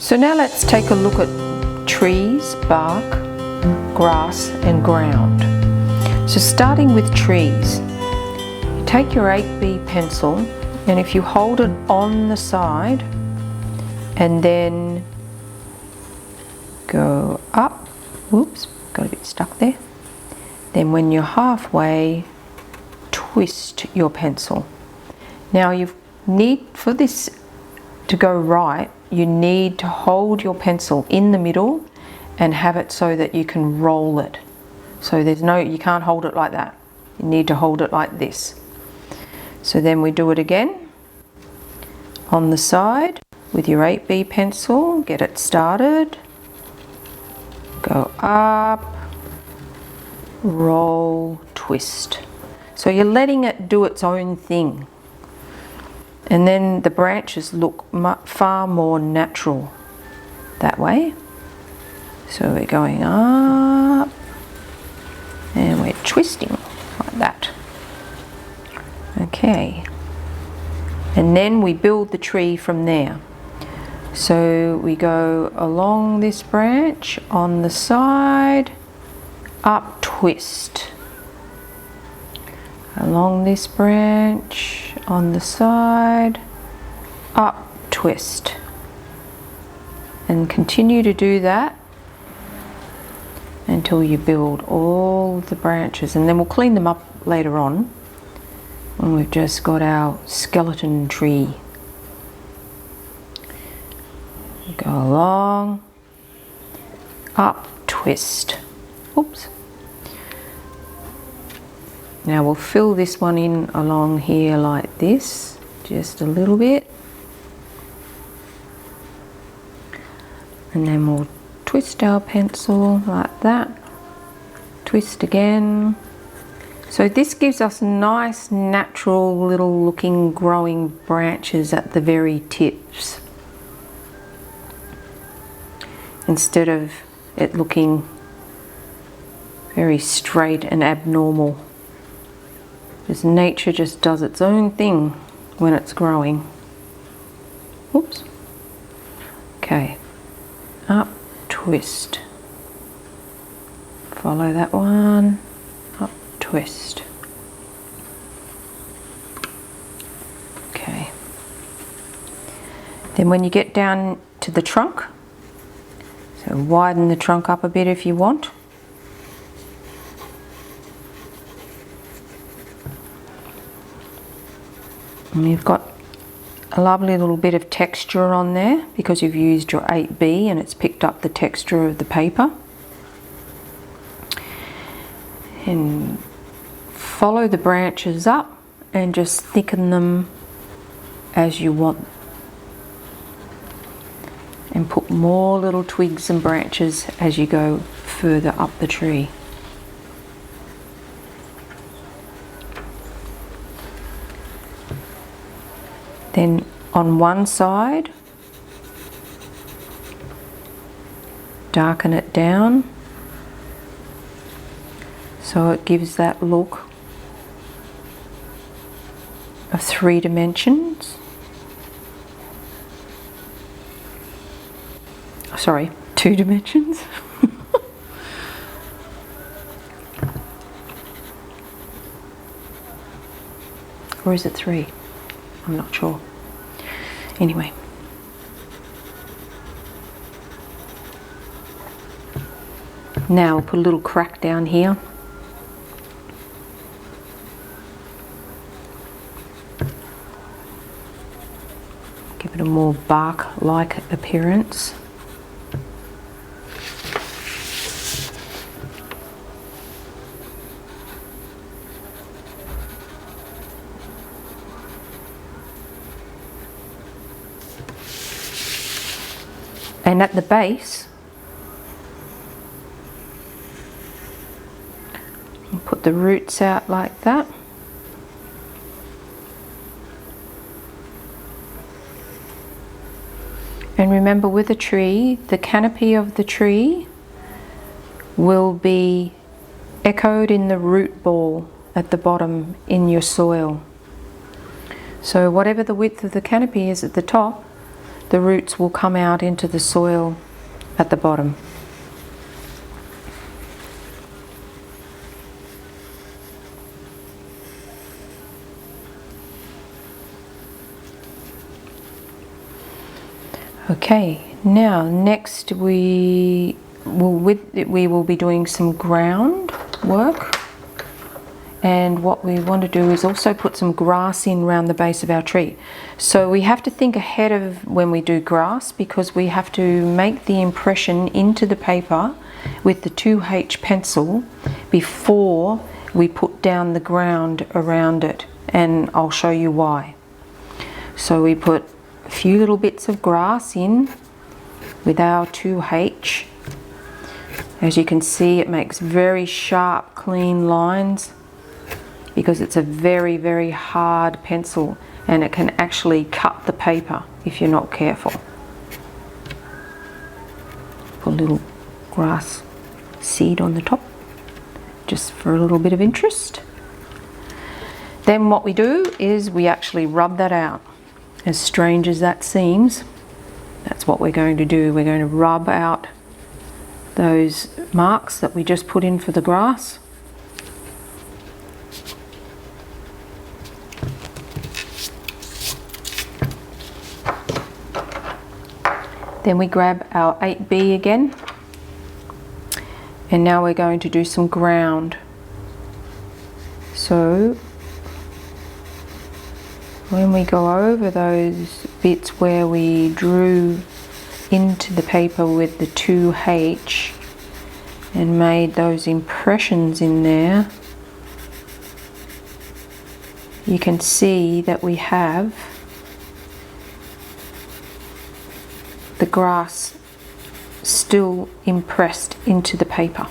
So now let's take a look at trees, bark, grass and ground. So starting with trees, you take your 8B pencil, and if you hold it on the side and then go up, whoops, got a bit stuck there. Then when you're halfway, twist your pencil. Now you need, for this to go right, you need to hold your pencil in the middle and have it so that you can roll it. So there's no, you can't hold it like that. You need to hold it like this. So then we do it again on the side with your 8B pencil, get it started, go up, roll, twist. So you're letting it do its own thing. And then the branches look far more natural that way. So we're going up and we're twisting like that. Okay. And then we build the tree from there. So we go along this branch on the side, up, twist. Along this branch on the side, up, twist. And continue to do that until you build all the branches, and then we'll clean them up later on when we've just got our skeleton tree. Go along, up, twist. Oops. Now we'll fill this one in along here like this, just a little bit. And then we'll twist our pencil like that. Twist again. So this gives us nice, natural little looking growing branches at the very tips, instead of it looking very straight and abnormal. Because nature just does its own thing when it's growing. Oops. Okay. Up, twist. Follow that one. Up, twist. Okay. Then when you get down to the trunk, so widen the trunk up a bit if you want. And you've got a lovely little bit of texture on there because you've used your 8B and it's picked up the texture of the paper. And follow the branches up and just thicken them as you want. And put more little twigs and branches as you go further up the tree. Then on one side, darken it down so it gives that look of 3 dimensions. Sorry, 2 dimensions. Or is it 3? I'm not sure. Anyway. Now we'll put a little crack down here. Give it a more bark-like appearance. And at the base, we'll put the roots out like that. And remember, with a tree, the canopy of the tree will be echoed in the root ball at the bottom in your soil. So whatever the width of the canopy is at the top, the roots will come out into the soil at the bottom. Okay, now next we will be doing some ground work, and what we want to do is also put some grass in around the base of our tree. So we have to think ahead of when we do grass, because we have to make the impression into the paper with the 2H pencil before we put down the ground around it, and I'll show you why. So we put a few little bits of grass in with our 2H. As you can see, it makes very sharp, clean lines because it's a very, very hard pencil, and it can actually cut the paper if you're not careful. Put a little grass seed on the top just for a little bit of interest. Then what we do is we actually rub that out. As strange as that seems, that's what we're going to do. We're going to rub out those marks that we just put in for the grass. Then we grab our 8B again, and now we're going to do some ground. So when we go over those bits where we drew into the paper with the 2H and made those impressions in there, you can see that we have the grass still impressed into the paper.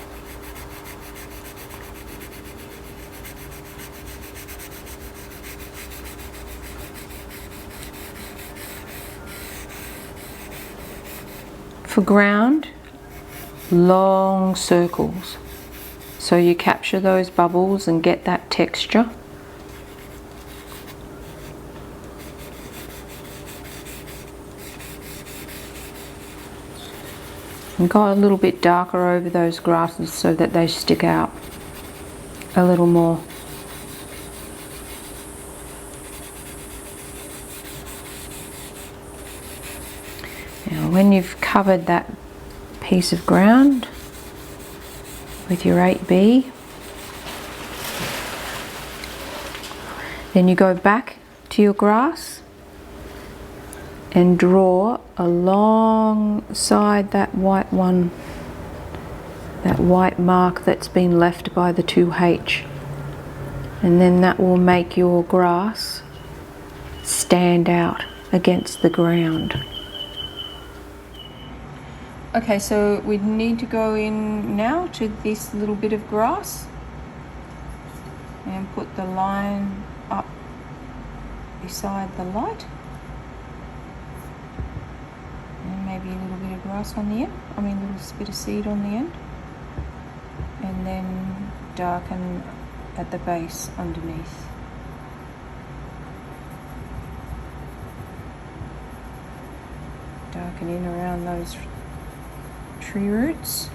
For ground, long circles, so you capture those bubbles and get that texture. And go a little bit darker over those grasses so that they stick out a little more. Now when you've covered that piece of ground with your 8B, then you go back to your grass and draw alongside that white one, that white mark that's been left by the 2H, and then that will make your grass stand out against the ground. Okay, so we need to go in now to this little bit of grass and put the line up beside the light. And maybe a little bit of grass on the end, a little bit of seed on the end. And then darken at the base underneath. Darken in around those tree roots.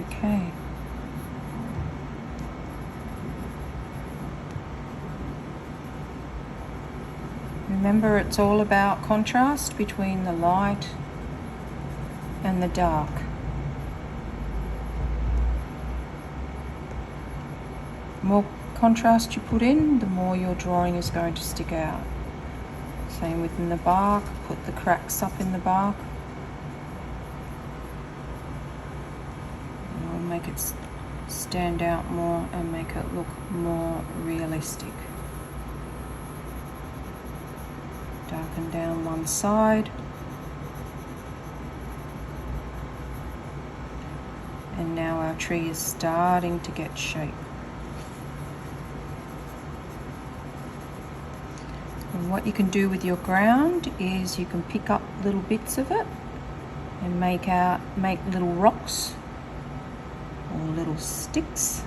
Okay. Remember, it's all about contrast between the light and the dark. The more contrast you put in, the more your drawing is going to stick out. Same within the bark, put the cracks up in the bark. And it'll make it stand out more and make it look more realistic. Darken down one side. And now our tree is starting to get shape. And what you can do with your ground is you can pick up little bits of it and make little rocks or little sticks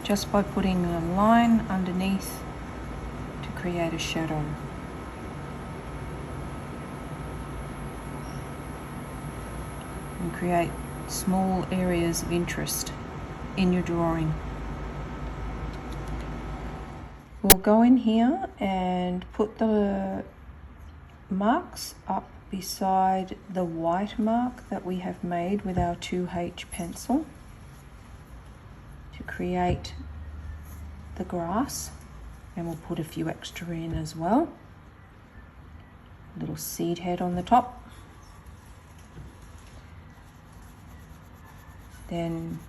just by putting a line underneath to create a shadow. And create small areas of interest in your drawing. We'll go in here and put the marks up beside the white mark that we have made with our 2H pencil to create the grass, and we'll put a few extra in as well. A little seed head on the top. Then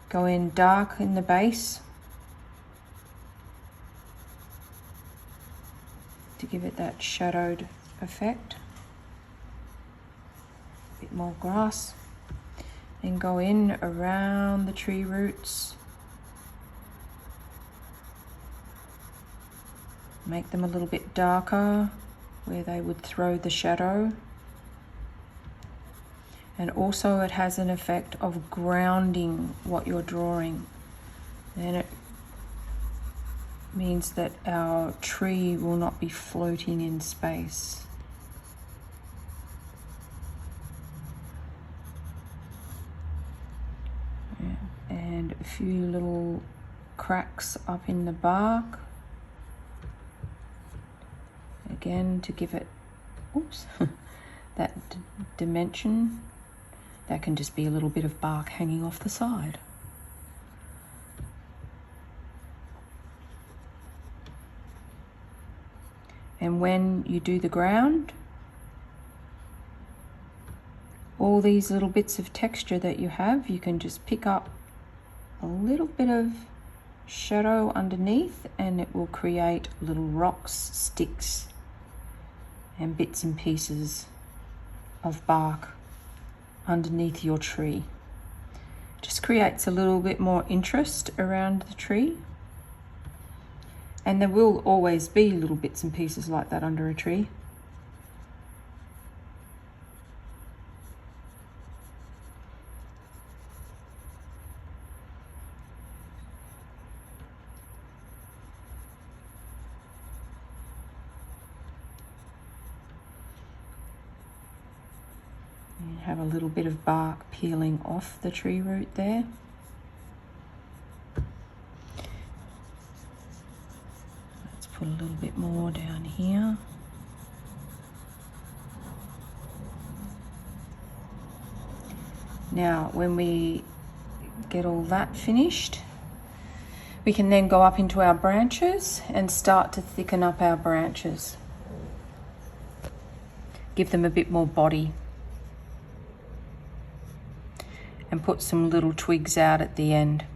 go in dark in the base to give it that shadowed effect. A bit more grass. Then go in around the tree roots. Make them a little bit darker where they would throw the shadow. And also it has an effect of grounding what you're drawing. And it means that our tree will not be floating in space. And a few little cracks up in the bark. Again, to give it, that dimension. That can just be a little bit of bark hanging off the side. And when you do the ground, all these little bits of texture that you have, you can just pick up a little bit of shadow underneath and it will create little rocks, sticks, and bits and pieces of bark underneath your tree. Just creates a little bit more interest around the tree. And there will always be little bits and pieces like that under a tree. Have a little bit of bark peeling off the tree root there. Let's put a little bit more down here. Now, when we get all that finished, we can then go up into our branches and start to thicken up our branches. Give them a bit more body. And put some little twigs out at the end.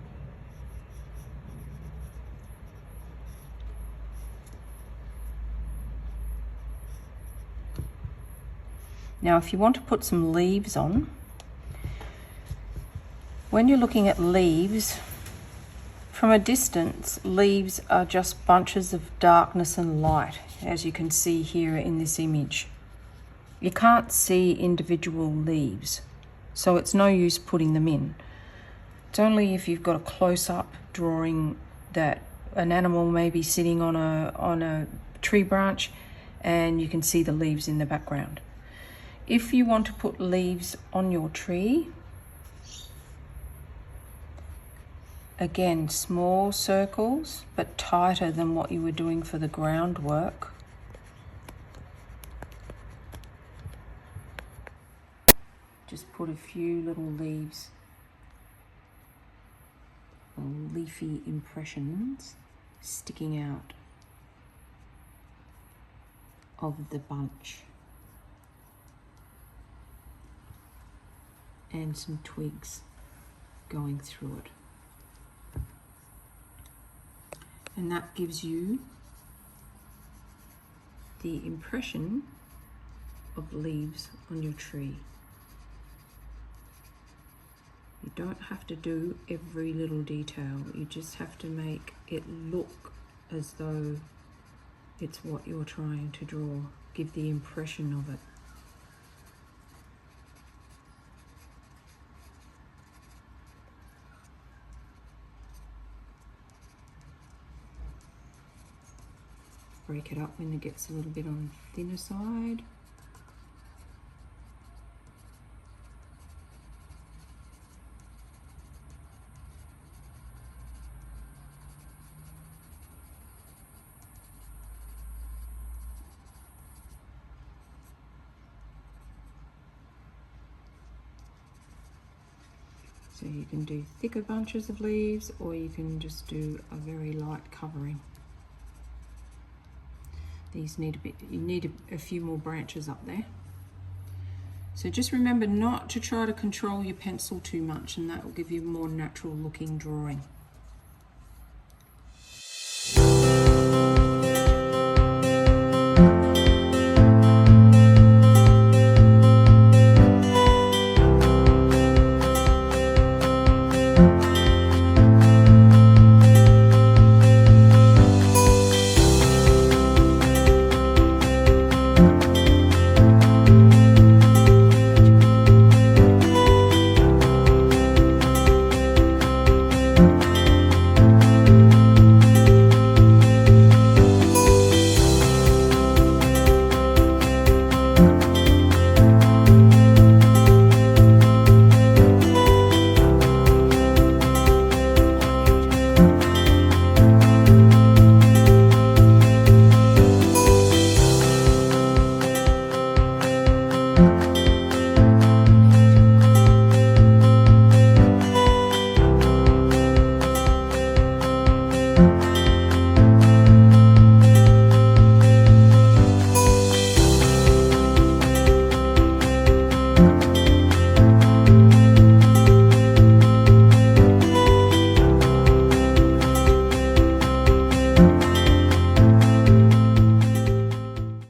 Now, if you want to put some leaves on, when you're looking at leaves, from a distance, leaves are just bunches of darkness and light, as you can see here in this image. You can't see individual leaves. So it's no use putting them in. It's only if you've got a close-up drawing that an animal may be sitting on a tree branch and you can see the leaves in the background. If you want to put leaves on your tree, again, small circles, but tighter than what you were doing for the groundwork. Just put a few little leaves or leafy impressions sticking out of the bunch. And some twigs going through it. And that gives you the impression of leaves on your tree. You don't have to do every little detail. You just have to make it look as though it's what you're trying to draw. Give the impression of it. Break it up when it gets a little bit on the thinner side. So you can do thicker bunches of leaves, or you can just do a very light covering. These need a bit, you need a few more branches up there. So just remember not to try to control your pencil too much, and that will give you a more natural looking drawing.